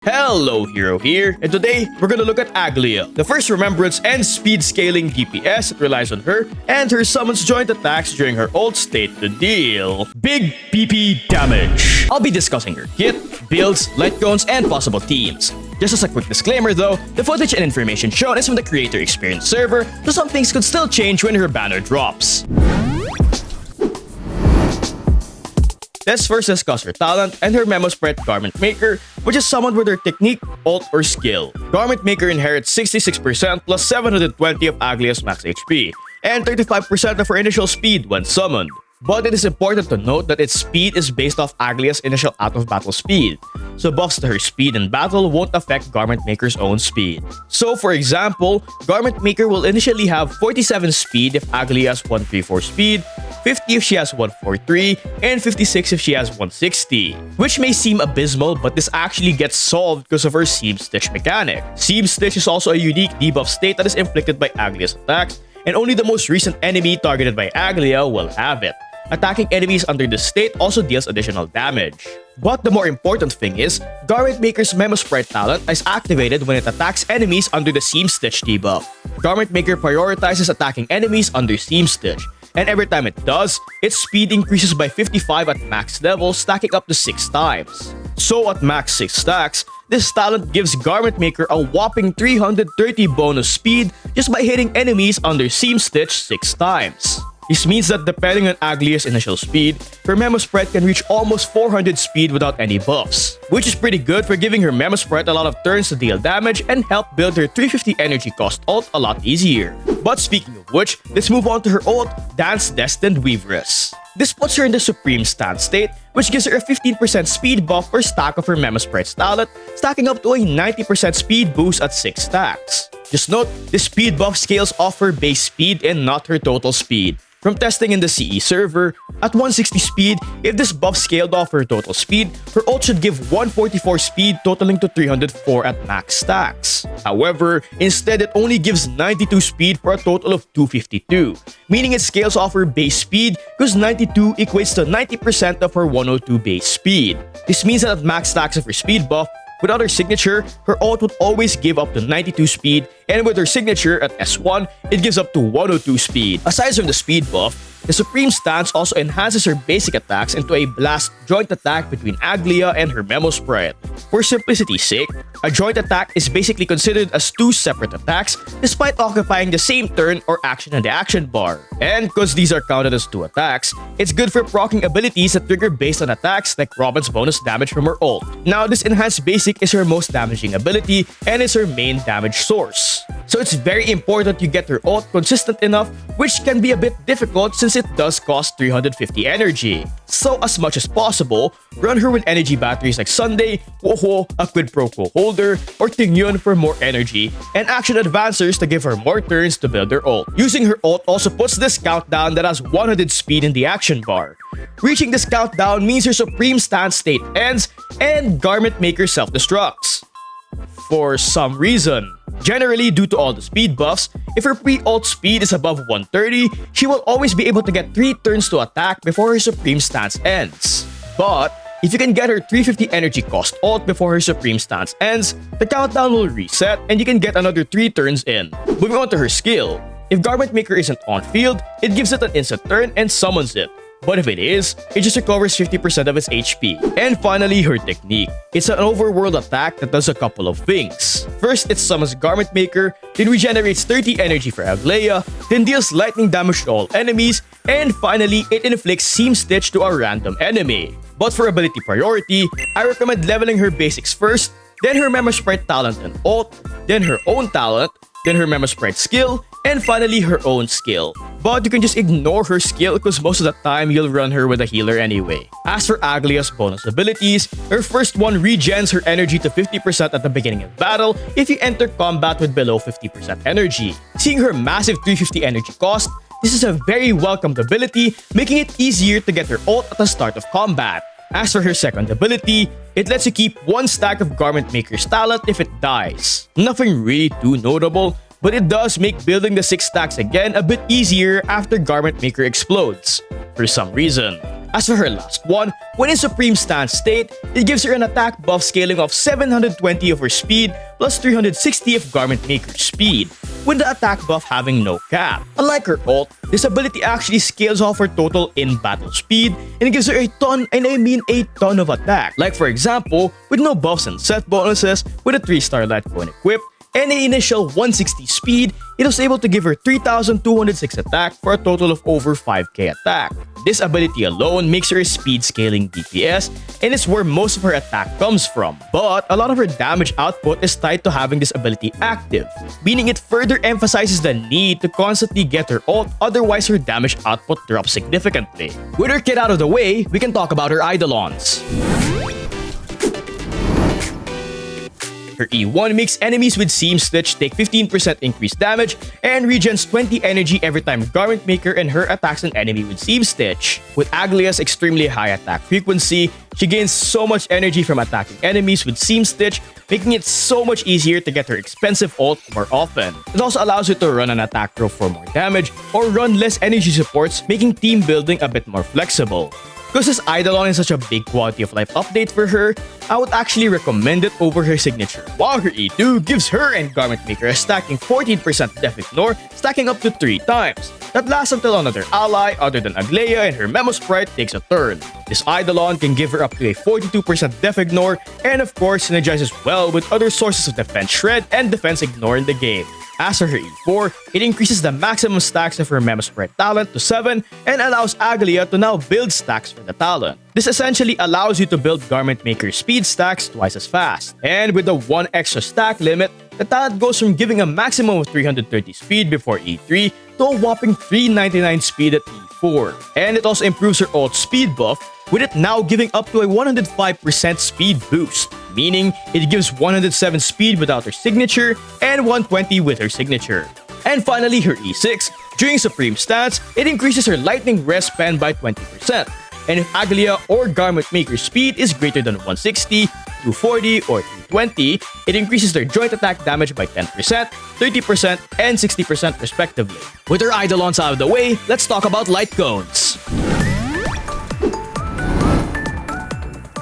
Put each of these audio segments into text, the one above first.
Hello, Heero here, and today we're gonna look at Aglaea, the first remembrance and speed scaling DPS that relies on her and her summons joint attacks during her ult state to deal big PP damage. I'll be discussing her kit, builds, Lightcones, and possible teams. Just as a quick disclaimer though, the footage and information shown is from the creator experience server, so some things could still change when her banner drops. Let's first discuss her talent and her memo spread Garment Maker, which is summoned with her technique, ult, or skill. Garment Maker inherits 66% plus 720 of Aglaea's max HP, and 35% of her initial speed when summoned. But it is important to note that its speed is based off Aglaea's initial out-of-battle speed, so buffs to her speed in battle won't affect Garment Maker's own speed. So for example, Garment Maker will initially have 47 speed if Aglaea has 134 speed, 50 if she has 143, and 56 if she has 160. Which may seem abysmal, but this actually gets solved because of her Seam Stitch mechanic. Seam Stitch is also a unique debuff state that is inflicted by Aglaea's attacks, and only the most recent enemy targeted by Aglaea will have it. Attacking enemies under this state also deals additional damage. But the more important thing is, Garment Maker's Memo Sprite talent is activated when it attacks enemies under the Seam Stitch debuff. Garment Maker prioritizes attacking enemies under Seam Stitch, and every time it does, its speed increases by 55 at max level, stacking up to 6 times. So at max 6 stacks, this talent gives Garment Maker a whopping 330 bonus speed just by hitting enemies under Seam Stitch 6 times. This means that depending on Aglaea's initial speed, her Memo Sprite can reach almost 400 speed without any buffs, which is pretty good for giving her Memo Sprite a lot of turns to deal damage and help build her 350 energy cost ult a lot easier. But speaking of which, let's move on to her ult, Dance Destined Weaveress. This puts her in the Supreme Stance state, which gives her a 15% speed buff per stack of her Memo Sprite's talent, stacking up to a 90% speed boost at 6 stacks. Just note, this speed buff scales off her base speed and not her total speed. From testing in the CE server, at 160 speed, if this buff scaled off her total speed, her ult should give 144 speed totaling to 304 at max stacks. However, instead it only gives 92 speed for a total of 252, meaning it scales off her base speed because 92 equates to 90% of her 102 base speed. This means that at max stacks of her speed buff, without her signature, her ult would always give up to 92 speed, and with her signature at S1, it gives up to 102 speed. Aside from the speed buff, the Supreme Stance also enhances her basic attacks into a blast joint attack between Aglaea and her Memo Sprite. For simplicity's sake, a joint attack is basically considered as 2 separate attacks despite occupying the same turn or action in the action bar. And because these are counted as 2 attacks, it's good for proccing abilities that trigger based on attacks like Robin's bonus damage from her ult. Now, this enhanced basic is her most damaging ability and is her main damage source. So it's very important you get her ult consistent enough, which can be a bit difficult since it does cost 350 energy. So as much as possible, run her with energy batteries like Sunday, Woho, a Quid Pro Quo holder, or Tingyun for more energy, and action advancers to give her more turns to build her ult. Using her ult also puts this countdown that has 100 speed in the action bar. Reaching this countdown means her Supreme Stance state ends and Garment Maker self-destructs. For some reason. Generally, due to all the speed buffs, if her pre-ult speed is above 130, she will always be able to get 3 turns to attack before her Supreme Stance ends. But, if you can get her 350 energy cost ult before her Supreme Stance ends, the countdown will reset and you can get another 3 turns in. Moving on to her skill. If Garment Maker isn't on field, it gives it an instant turn and summons it. But if it is, it just recovers 50% of its HP. And finally, her technique. It's an overworld attack that does a couple of things. First, it summons Garment Maker, then regenerates 30 energy for Aglaea, then deals lightning damage to all enemies, and finally, it inflicts Seam Stitch to a random enemy. But for ability priority, I recommend leveling her basics first, then her Memo Sprite talent and ult, then her own talent, then her Memo Sprite skill, and finally her own skill. But you can just ignore her skill because most of the time you'll run her with a healer anyway. As for Aglaea's bonus abilities, her first one regens her energy to 50% at the beginning of battle if you enter combat with below 50% energy. Seeing her massive 350 energy cost, this is a very welcomed ability, making it easier to get her ult at the start of combat. As for her second ability, it lets you keep 1 stack of Garment Maker's talent if it dies. Nothing really too notable, but it does make building the 6 stacks again a bit easier after Garment Maker explodes, for some reason. As for her last one, when in Supreme Stance state, it gives her an attack buff scaling of 720 of her speed plus 360 of Garment Maker's speed, with the attack buff having no cap. Unlike her ult, this ability actually scales off her total in-battle speed and it gives her a ton, and I mean a ton of attack. Like for example, with no buffs and set bonuses, with a 3-star Lightcone equipped, and an initial 160 speed, it was able to give her 3,206 attack for a total of over 5k attack. This ability alone makes her a speed scaling DPS, and it's where most of her attack comes from. But a lot of her damage output is tied to having this ability active, meaning it further emphasizes the need to constantly get her ult, otherwise her damage output drops significantly. With her kit out of the way, we can talk about her Eidolons. Her E1 makes enemies with Seam Stitch take 15% increased damage and regens 20 energy every time Garment Maker and her attacks an enemy with Seam Stitch. With Aglaea's extremely high attack frequency, she gains so much energy from attacking enemies with Seam Stitch, making it so much easier to get her expensive ult more often. It also allows you to run an attack row for more damage or run less energy supports, making team building a bit more flexible. Because this Eidolon is such a big quality of life update for her, I would actually recommend it over her signature, while her E2 gives her and Garment Maker a stacking 14% def ignore, stacking up to 3 times. That lasts until another ally other than Aglaea and her Memo Sprite takes a turn. This Eidolon can give her up to a 42% def ignore, and of course synergizes well with other sources of defense shred and defense ignore in the game. As for her E4, it increases the maximum stacks of her Memo Sprite talent to 7 and allows Aglaea to now build stacks for the talent. This essentially allows you to build Garment Maker speed stacks twice as fast. And with the 1 extra stack limit, the talent goes from giving a maximum of 330 speed before E3 to a whopping 399 speed at E4. And it also improves her ult speed buff, with it now giving up to a 105% speed boost, meaning it gives 107 speed without her signature and 120 with her signature. And finally, her E6, during Supreme Stance, it increases her lightning rest span by 20%. And if Aglaea or Garment Maker's speed is greater than 160, 240, or 320, it increases their joint attack damage by 10%, 30%, and 60% respectively. With her Eidolons out of the way, let's talk about Lightcones.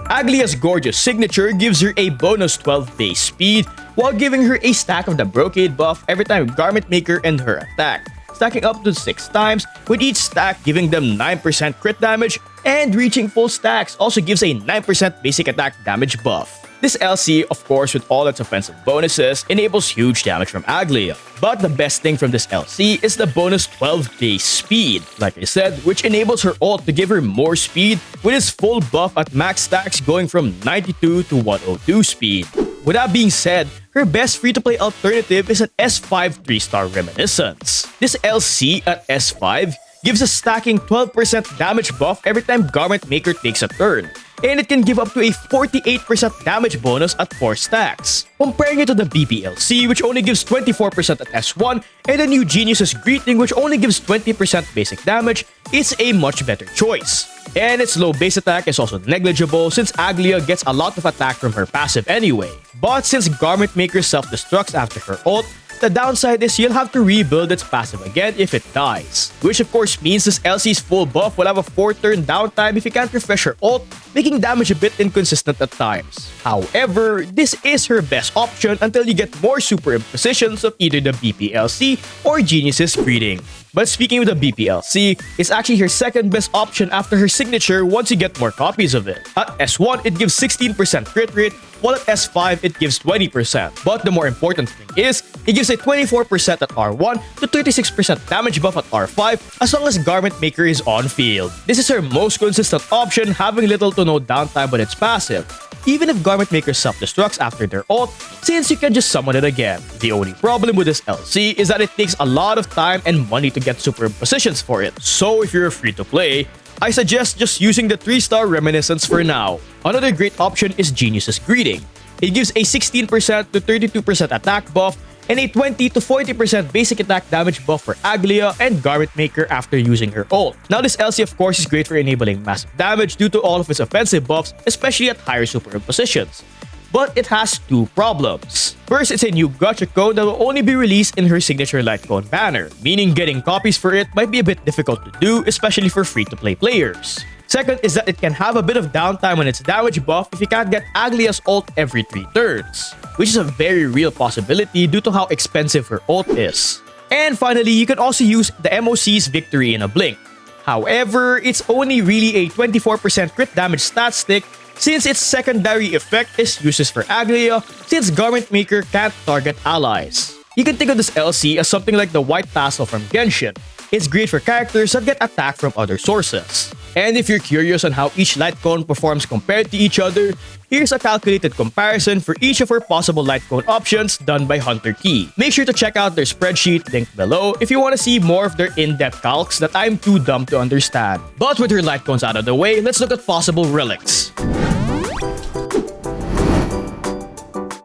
Aglaea's gorgeous signature gives her a bonus 12 base speed, while giving her a stack of the Brocade buff every time Garment Maker and her attack, stacking up to 6 times, with each stack giving them 9% crit damage, and reaching full stacks also gives a 9% basic attack damage buff. This LC, of course, with all its offensive bonuses, enables huge damage from Aglaea. But the best thing from this LC is the bonus 12 base speed, like I said, which enables her ult to give her more speed with its full buff at max stacks going from 92 to 102 speed. With that being said, her best free-to-play alternative is an S5 3-star Reminiscence. This LC at S5 gives a stacking 12% damage buff every time Garment Maker takes a turn, and it can give up to a 48% damage bonus at 4 stacks. Comparing it to the BPLC, which only gives 24% at S1, and the new Genius's Greeting, which only gives 20% basic damage, it's a much better choice. And its low base attack is also negligible since Aglaea gets a lot of attack from her passive anyway. But since Garment Maker self-destructs after her ult, the downside is you'll have to rebuild its passive again if it dies. Which of course means this LC's full buff will have a 4-turn downtime if you can't refresh her ult, making damage a bit inconsistent at times. However, this is her best option until you get more super impositions of either the BPLC or Genius's Greeting. But speaking of the BPLC, it's actually her second best option after her signature once you get more copies of it. At S1, it gives 16% crit rate, while at S5, it gives 20%. But the more important thing is, it gives a 24% at R1 to 36% damage buff at R5 as long as Garment Maker is on field. This is her most consistent option, having little to no downtime with its passive, even if Garment Maker self-destructs after their ult, since you can just summon it again. The only problem with this LC is that it takes a lot of time and money to get super positions for it. So if you're free to play, I suggest just using the 3-star Reminiscence for now. Another great option is Genius's Greeting. It gives a 16% to 32% attack buff and a 20 to 40% basic attack damage buff for Aglaea and Garment Maker after using her ult. Now this LC of course is great for enabling massive damage due to all of its offensive buffs, especially at higher super positions. But it has 2 problems. First, it's a new gacha code that will only be released in her signature Lightcone banner, meaning getting copies for it might be a bit difficult to do, especially for free-to-play players. Second is that it can have a bit of downtime on its damage buff if you can't get Aglaea's ult every 3 turns, which is a very real possibility due to how expensive her ult is. And finally, you can also use the MOC's Victory in a blink. However, it's only really a 24% crit damage stat stick since its secondary effect is useless for Aglaea since Garment Maker can't target allies. You can think of this LC as something like the White Tassel from Genshin. It's great for characters that get attacked from other sources. And if you're curious on how each light cone performs compared to each other, here's a calculated comparison for each of our possible light cone options done by Hunter Key. Make sure to check out their spreadsheet linked below if you want to see more of their in-depth calcs that I'm too dumb to understand. But with her light cones out of the way, let's look at possible relics.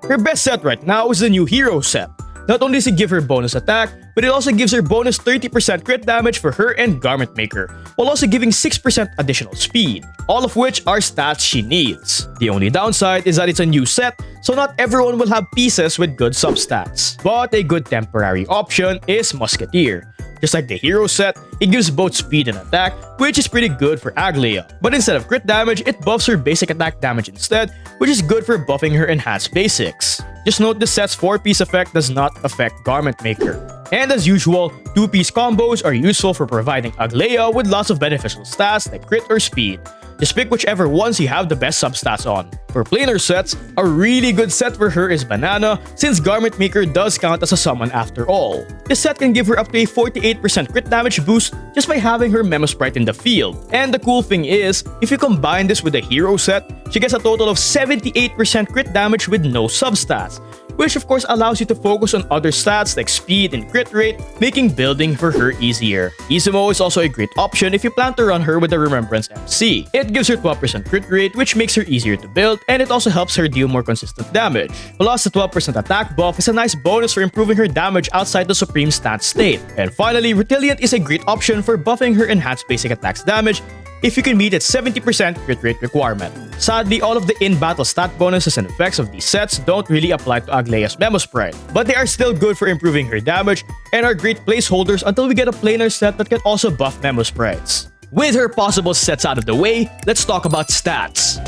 Her best set right now is the new Heero set. Not only does it give her bonus attack, but it also gives her bonus 30% crit damage for her and Garment Maker, while also giving 6% additional speed, all of which are stats she needs. The only downside is that it's a new set, so not everyone will have pieces with good substats. But a good temporary option is Musketeer. Just like the Heero set, it gives both speed and attack, which is pretty good for Aglaea. But instead of crit damage, it buffs her basic attack damage instead, which is good for buffing her enhanced basics. Just note this set's 4-piece effect does not affect Garment Maker. And as usual, 2-piece combos are useful for providing Aglaea with lots of beneficial stats like crit or speed. Just pick whichever ones you have the best substats on. For planar sets, a really good set for her is Banana since Garment Maker does count as a summon after all. This set can give her up to a 48% crit damage boost just by having her Memo Sprite in the field. And the cool thing is, if you combine this with the Heero set, she gets a total of 78% crit damage with no substats, which of course allows you to focus on other stats like speed and crit rate, making building for her easier. Izumo is also a great option if you plan to run her with the Remembrance MC. It gives her 12% crit rate, which makes her easier to build, and it also helps her deal more consistent damage. Plus, the 12% attack buff is a nice bonus for improving her damage outside the Supreme stance state. And finally, Retilient is a great option for buffing her enhanced basic attacks damage if you can meet its 70% crit rate requirement. Sadly, all of the in-battle stat bonuses and effects of these sets don't really apply to Aglaea's Memo Sprite, but they are still good for improving her damage and are great placeholders until we get a planar set that can also buff Memo Sprites. With her possible sets out of the way, let's talk about stats.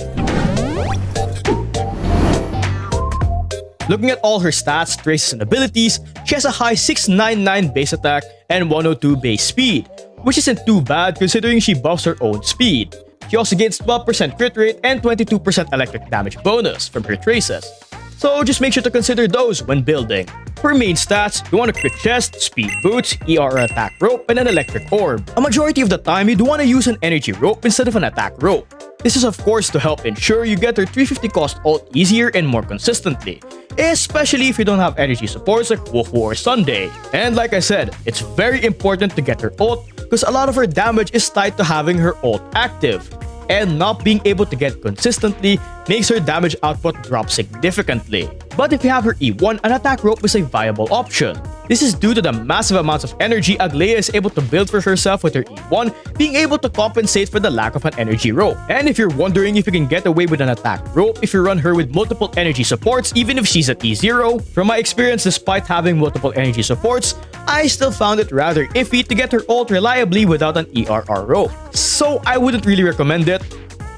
Looking at all her stats, traces, and abilities, she has a high 699 base attack and 102 base speed, which isn't too bad considering she buffs her own speed. She also gains 12% crit rate and 22% electric damage bonus from her traces, so just make sure to consider those when building. For main stats, you want a crit chest, speed boots, ER attack rope, and an electric orb. A majority of the time, you do want to use an energy rope instead of an attack rope. This is of course to help ensure you get her 350 cost ult easier and more consistently, especially if you don't have energy supports like Wofu or Sunday. And like I said, it's very important to get her ult because a lot of her damage is tied to having her ult active, and not being able to get consistently makes her damage output drop significantly. But if you have her E1, an attack rope is a viable option. This is due to the massive amounts of energy Aglaea is able to build for herself with her E1 being able to compensate for the lack of an energy rope. And if you're wondering if you can get away with an attack rope if you run her with multiple energy supports even if she's at E0, from my experience despite having multiple energy supports, I still found it rather iffy to get her ult reliably without an ERR rope. So I wouldn't really recommend it,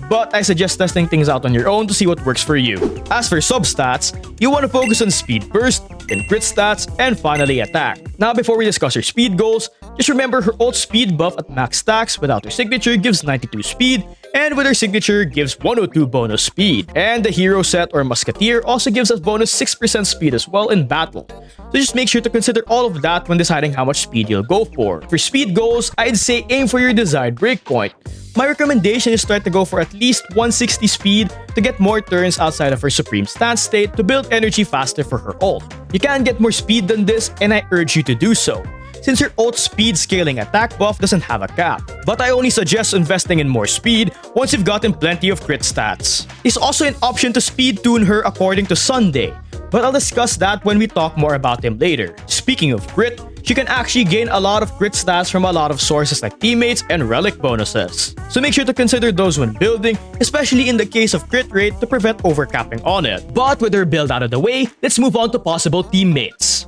but I suggest testing things out on your own to see what works for you. As for substats, you want to focus on speed burst, then crit stats, and finally attack. Now before we discuss her speed goals, just remember her ult speed buff at max stacks without her signature gives 92 speed, and with her signature gives 102 bonus speed. And the Heero set or Musketeer also gives us bonus 6% speed as well in battle. So just make sure to consider all of that when deciding how much speed you'll go for. For speed goals, I'd say aim for your desired breakpoint. My recommendation is try to go for at least 160 speed to get more turns outside of her Supreme stance state to build energy faster for her ult. You can get more speed than this and I urge you to do so, since her ult speed scaling attack buff doesn't have a cap. But I only suggest investing in more speed once you've gotten plenty of crit stats. It's also an option to speed tune her according to Sunday, but I'll discuss that when we talk more about him later. Speaking of crit, she can actually gain a lot of crit stats from a lot of sources like teammates and relic bonuses. So make sure to consider those when building, especially in the case of crit rate to prevent overcapping on it. But with her build out of the way, let's move on to possible teammates.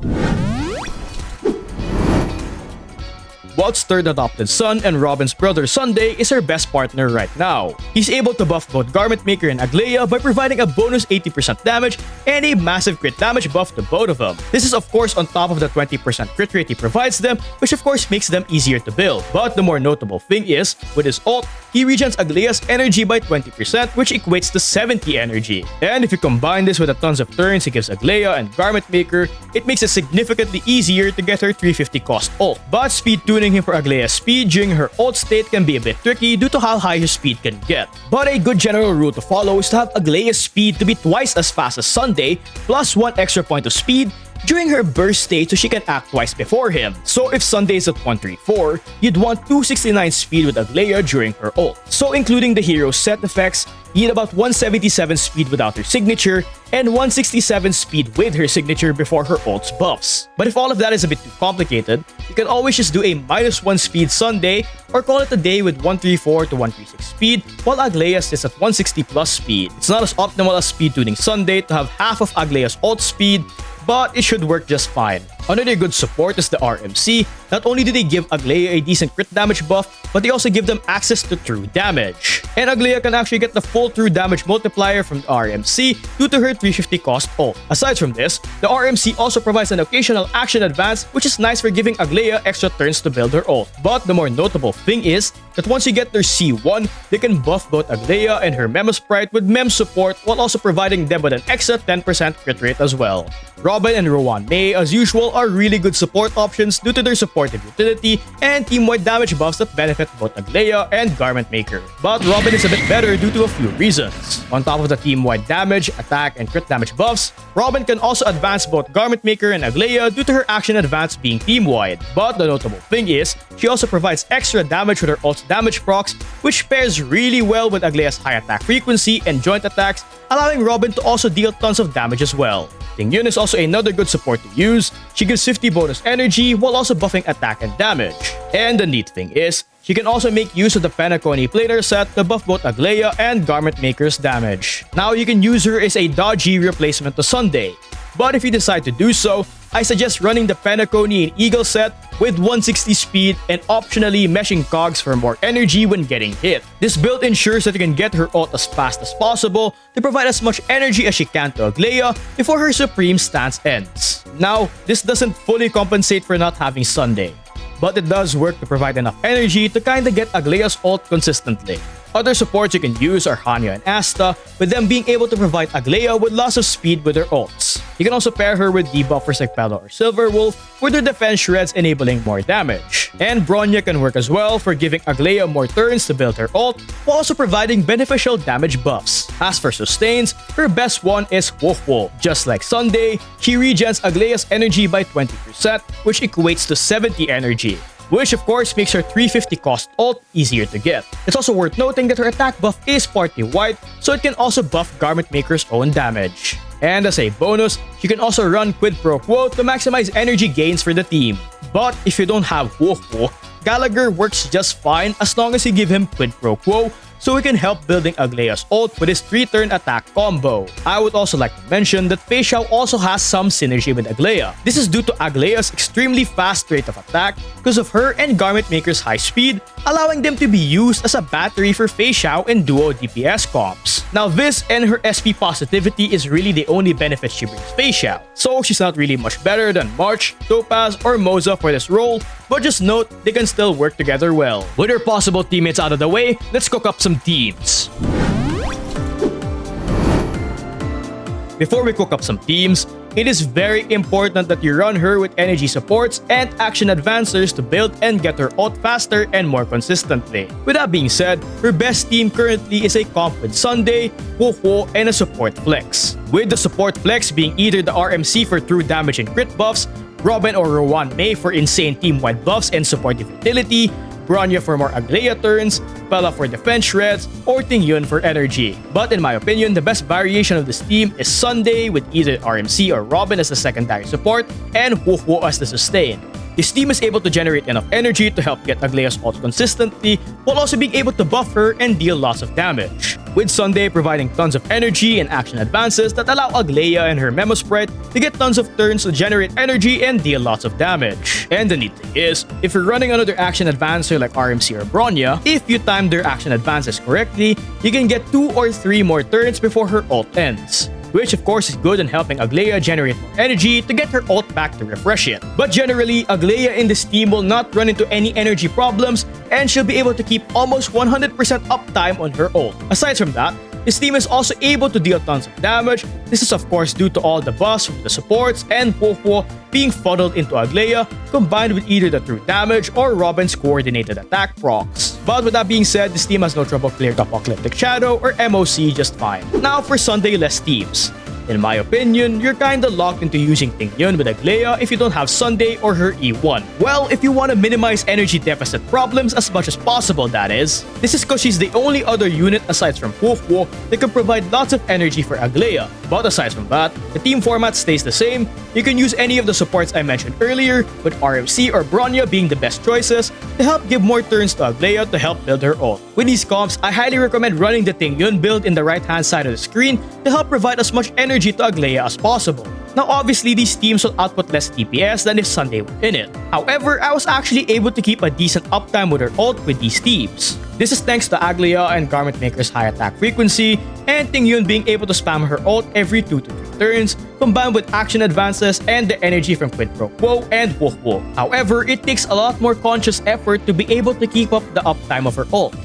Walt's third adopted son and Robin's brother Sunday is her best partner right now. He's able to buff both Garment Maker and Aglaea by providing a bonus 80% damage and a massive crit damage buff to both of them. This is of course on top of the 20% crit rate he provides them, which of course makes them easier to build. But the more notable thing is, with his ult, he regens Aglaea's energy by 20%, which equates to 70 energy. And if you combine this with the tons of turns he gives Aglaea and Garment Maker, it makes it significantly easier to get her 350 cost ult. But speed tuning him for Aglaea's speed during her ult state can be a bit tricky due to how high his speed can get. But a good general rule to follow is to have Aglaea's speed to be twice as fast as Sunday, plus 1 extra point of speed during her burst state so she can act twice before him. So if Sunday is at 134, you'd want 269 speed with Aglaea during her ult. So including the hero set effects, you need about 177 speed without her signature and 167 speed with her signature before her ult's buffs. But if all of that is a bit too complicated, you can always just do a -1 speed Sunday or call it a day with 134 to 136 speed while Aglaea is at 160 plus speed. It's not as optimal as speed tuning Sunday to have half of Aglaea's ult speed, but it should work just fine. Another good support is the RMC. Not only do they give Aglaea a decent crit damage buff, but they also give them access to true damage. And Aglaea can actually get the full true damage multiplier from the RMC due to her 350 cost ult. Aside from this, the RMC also provides an occasional action advance, which is nice for giving Aglaea extra turns to build her ult. But the more notable thing is that once you get their C1, they can buff both Aglaea and her Memo Sprite with Mem support while also providing them with an extra 10% crit rate as well. Robin and Rowan May, as usual, are really good support options due to their supportive utility and team-wide damage buffs that benefit both Aglaea and Garment Maker. But Robin is a bit better due to a few reasons. On top of the team-wide damage, attack, and crit damage buffs, Robin can also advance both Garment Maker and Aglaea due to her action advance being team-wide. But the notable thing is, she also provides extra damage with her ult's damage procs, which pairs really well with Aglaea's high attack frequency and joint attacks, allowing Robin to also deal tons of damage as well. Ting Yun is also another good support to use. She gives 50 bonus energy while also buffing attack and damage. And the neat thing is, she can also make use of the Penacony Plater set to buff both Aglaea and Garment Maker's damage. Now you can use her as a dodgy replacement to Sunday. But if you decide to do so, I suggest running the Penacony and Eagle set with 160 speed and optionally meshing cogs for more energy when getting hit. This build ensures that you can get her ult as fast as possible to provide as much energy as she can to Aglaea before her supreme stance ends. Now, this doesn't fully compensate for not having Sunday, but it does work to provide enough energy to kinda get Aglaea's ult consistently. Other supports you can use are Hanya and Asta, with them being able to provide Aglaea with lots of speed with their ults. You can also pair her with debuffers like Pella or Silverwolf, with their defense shreds enabling more damage. And Bronya can work as well for giving Aglaea more turns to build her ult, while also providing beneficial damage buffs. As for sustains, her best one is Wolf Wolf. Just like Sunday, she regens Aglaea's energy by 20%, which equates to 70 energy, which of course makes her 350 cost ult easier to get. It's also worth noting that her attack buff is party wide, so it can also buff Garment Maker's own damage. And as a bonus, you can also run Quid Pro Quo to maximize energy gains for the team. But if you don't have Wolf Wolf, Gallagher works just fine as long as you give him Quid Pro Quo, so he can help building Aglaea's ult with his 3-turn attack combo. I would also like to mention that Fei Xiao also has some synergy with Aglaea. This is due to Aglaea's extremely fast rate of attack because of her and Garment Maker's high speed, allowing them to be used as a battery for Fei Xiao and duo DPS comps. Now this and her SP positivity is really the only benefit she brings Fei Xiao, so she's not really much better than March, Topaz, or Moza for this role, but just note they can still work together well. With her possible teammates out of the way, let's cook up some teams. Before we cook up some teams, it is very important that you run her with energy supports and action advancers to build and get her ult faster and more consistently. With that being said, her best team currently is a comp with Sunday, Wo, and a support flex. With the support flex being either the RMC for true damage and crit buffs, Robin or Rowan May for insane team-wide buffs and supportive utility, Bronya for more Aglaea turns, Pella for defense shreds, or Ting Yun for energy. But in my opinion, the best variation of this team is Sunday with either RMC or Robin as the secondary support and Wo as the sustain. His team is able to generate enough energy to help get Aglaea's ult consistently, while also being able to buff her and deal lots of damage. With Sunday providing tons of energy and action advances that allow Aglaea and her Memo Sprite to get tons of turns to generate energy and deal lots of damage. And the neat thing is, if you're running another action advancer like RMC or Bronya, if you time their action advances correctly, you can get 2 or 3 more turns before her ult ends. Which of course is good in helping Aglaea generate more energy to get her ult back to refresh it. But generally, Aglaea in this team will not run into any energy problems and she'll be able to keep almost 100% uptime on her ult. Aside from that, his team is also able to deal tons of damage. This is of course due to all the buffs from the supports and Huohuo being funneled into Aglaea, combined with either the true damage or Robin's coordinated attack procs. But with that being said, this team has no trouble clearing Apocalyptic Shadow or MOC just fine. Now for Sunday-less teams. In my opinion, you're kinda locked into using Ting Yun with Aglaea if you don't have Sunday or her E1. Well, if you want to minimize energy deficit problems as much as possible, that is. This is cause she's the only other unit aside from Huohuo that can provide lots of energy for Aglaea. But aside from that, the team format stays the same. You can use any of the supports I mentioned earlier, with RMC or Bronya being the best choices to help give more turns to Aglaea to help build her ult. With these comps, I highly recommend running the Ting Yun build in the right hand side of the screen to help provide as much energy to Aglaea as possible. Now obviously these teams will output less DPS than if Sunday were in it. However, I was actually able to keep a decent uptime with her ult with these teams. This is thanks to Aglaea and Garment Maker's high attack frequency, and Ting Yun being able to spam her ult every 2 to 3 turns, combined with action advances and the energy from Quid Pro Quo and Huohuo. However, it takes a lot more conscious effort to be able to keep up the uptime of her ult.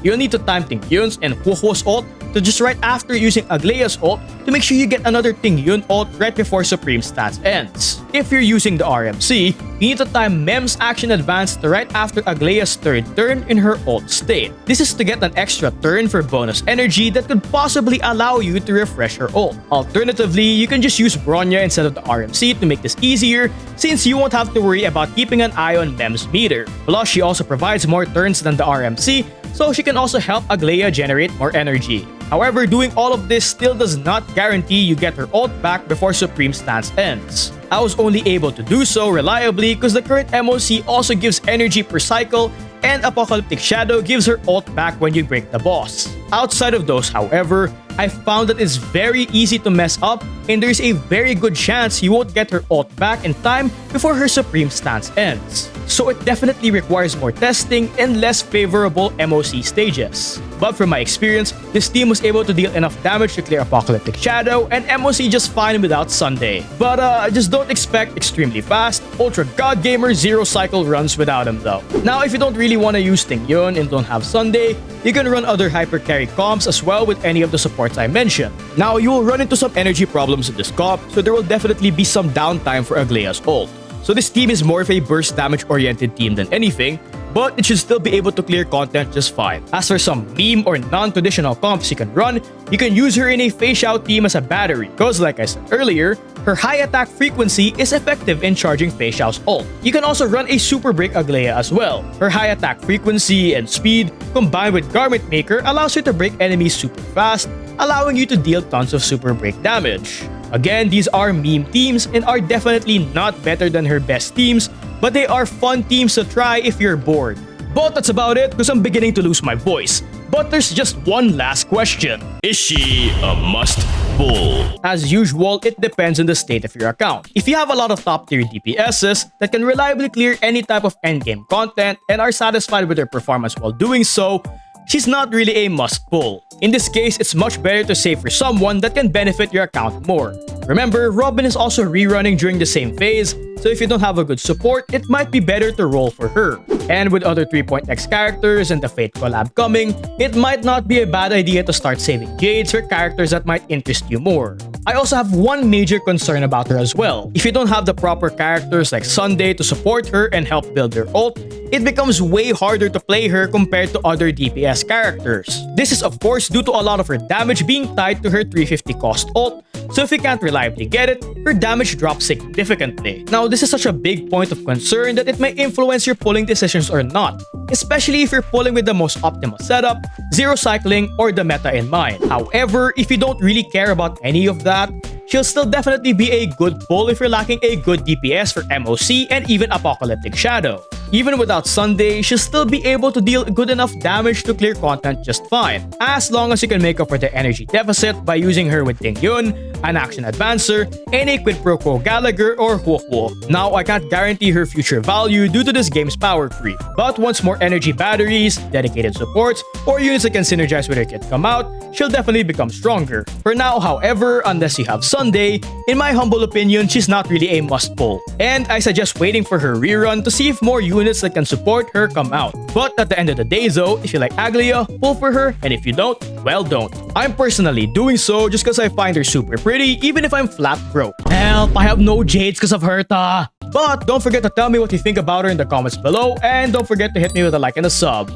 You'll need to time Ting Yun's and Huohuo's ult to just right after using Aglaea's ult to make sure you get another Ting Yun ult right before Supreme Stats ends. If you're using the RMC, you need to time Mem's action advance to right after Aglaea's third turn in her ult state. This is to get an extra turn for bonus energy that could possibly allow you to refresh her ult. Alternatively, you can just use Bronya instead of the RMC to make this easier, since you won't have to worry about keeping an eye on Mem's meter. Plus, she also provides more turns than the RMC, so she can also help Aglaea generate more energy. However, doing all of this still does not guarantee you get her ult back before Supreme Stance ends. I was only able to do so reliably because the current MOC also gives energy per cycle, and Apocalyptic Shadow gives her ult back when you break the boss. Outside of those, however, I found that it's very easy to mess up, and there's a very good chance you won't get her ult back in time before her Supreme Stance ends. So it definitely requires more testing and less favorable MOC stages. But from my experience, this team was able to deal enough damage to clear Apocalyptic Shadow and MOC just fine without Sunday. But just don't expect extremely fast, Ultra God Gamer 0 cycle runs without him though. Now if you don't really want to use Ting Yun and don't have Sunday, you can run other hyper carry comps as well with any of the supports I mentioned. Now you will run into some energy problems with this comp, so there will definitely be some downtime for Aglaea's ult. So this team is more of a burst damage oriented team than anything, but it should still be able to clear content just fine. As for some meme or non-traditional comps you can run, you can use her in a Phase Out team as a battery, cause like I said earlier, her high attack frequency is effective in charging Phase Shao's ult. You can also run a Super Break Aglaea as well. Her high attack frequency and speed combined with Garment Maker allows her to break enemies super fast, allowing you to deal tons of super break damage. Again, these are meme teams and are definitely not better than her best teams, but they are fun teams to try if you're bored. But that's about it because I'm beginning to lose my voice. But there's just one last question. Is she a must pull? As usual, it depends on the state of your account. If you have a lot of top tier DPSs that can reliably clear any type of endgame content and are satisfied with their performance while doing so, she's not really a must pull. In this case, it's much better to save for someone that can benefit your account more. Remember, Robin is also rerunning during the same phase, so if you don't have a good support, it might be better to roll for her. And with other 3.x characters and the Fate collab coming, it might not be a bad idea to start saving Jades for characters that might interest you more. I also have one major concern about her as well. If you don't have the proper characters like Sunday to support her and help build her ult, it becomes way harder to play her compared to other DPS characters. This is of course due to a lot of her damage being tied to her 350 cost ult, so if you can't reliably get it, her damage drops significantly. Now this is such a big point of concern that it may influence your pulling decisions or not, especially if you're pulling with the most optimal setup, zero cycling, or the meta in mind. However, if you don't really care about any of that, she'll still definitely be a good pull if you're lacking a good DPS for MOC and even Apocalyptic Shadow. Even without Sunday, she'll still be able to deal good enough damage to clear content just fine, as long as you can make up for the energy deficit by using her with Ding Yun, an Action Advancer, and a Quid Pro Quo Gallagher or Wook Wook. Now, I can't guarantee her future value due to this game's power creep, but once more energy batteries, dedicated supports, or units that can synergize with her kit come out, she'll definitely become stronger. For now, however, unless you have Sunday, in my humble opinion, she's not really a must pull, and I suggest waiting for her rerun to see if more units that can support her come out. But at the end of the day though, if you like Aglaea, pull for her, and if you don't, well don't. I'm personally doing so just because I find her super pretty even if I'm flat broke. Help, I have no jades because of her ta. But don't forget to tell me what you think about her in the comments below, and don't forget to hit me with a like and a sub.